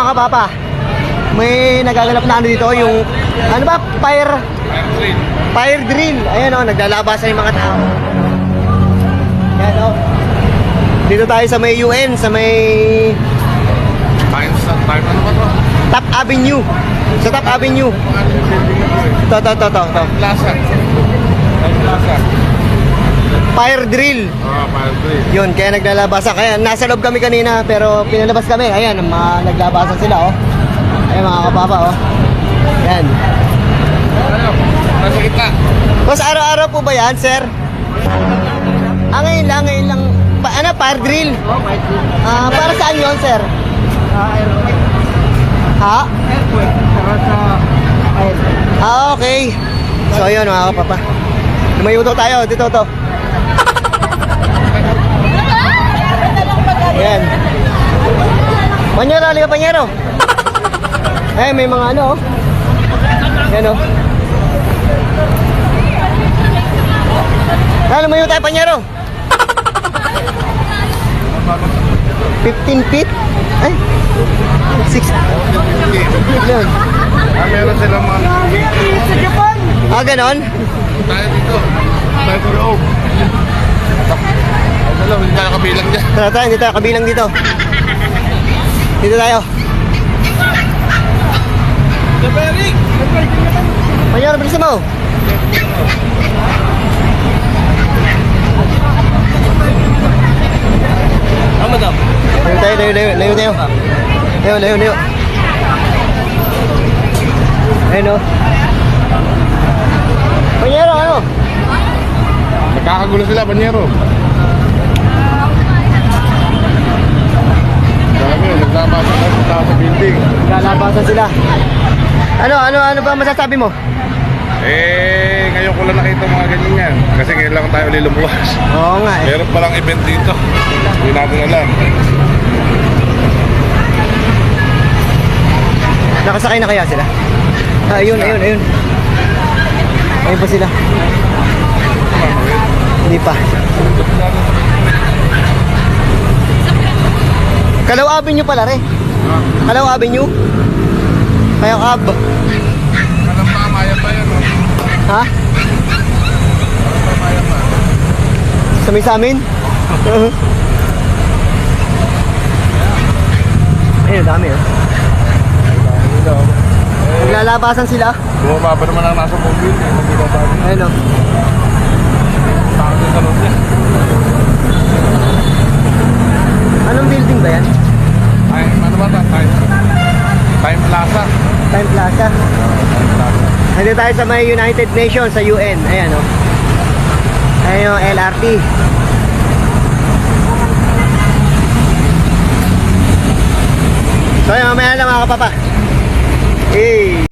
mga kapapa, may nagaganap na ano dito, yung, ano ba, fire drill. Ayan o, naglalabasan yung mga tao. Ayan o. Dito tayo sa may UN, sa may Ano ba to? Top Avenue. Sa Top Avenue. To. Plaza. Fire drill. Fire drill. Yun, kaya naglalabasa. Kaya nasa loob kami kanina, pero pinalabas kami. Ayan, mga naglabasan sila, oh. Ayan, mga kapapa, oh. Ayan. Nasa kita. Boss, araw-araw po ba yan, sir? Ngayon lang. Fire drill? Para saan yun, sir? Airport. Ha? Airport. Para sa airport. Okay. So, yun, mga kapapa. Lumayo daw tayo. Dito to. Ayan. Panyero, halika Panyero. Eh, may mga ano, oh. Ayan, oh. Lumayo tayo, Panyero. 15 feet? Ay, 6. Yun. Meron silang mga Ganon? tayo dito. Tayo sa loob. Alam, hindi tayo kabilang dyan. Tara, hindi tayo kabilang dito. Dito tayo. Panyero, bilisan mo. Madam. Layo tayo. Layo. Ayun, oh. Panyero, ano? Nagkakagulo sila, Panyero. Dami, naglabasan tayo sa taas sa building. Lalabasan sila. Ano ba masasabi mo? Ngayon ko lang nakita mga ganyan yan. Kasi ngayon lang tayo ulit lumuwas. Oo nga eh. Meron palang event dito. Hindi natin alam. Nakasakay na kaya sila? Ayun. Ayun pa sila. Hindi pa. Calao Avenue pala rin. Calao Avenue. Kaya Cab. Alam pa, maya pa yan. Ha? Maya pa. Sa amin? Ayun, dami oh. Naglalabasan sila. Bumaba pa naman ang nasa mobile. Ayun oh. Takot sa loob niya. Anong building ba yan? Ano ba ito? Time Plaza. Time Plaza. Nandito tayo sa may United Nations sa UN. Ayan oh. Ayan yung LRT. So yun, mamaya lang mga kapapa. Hey!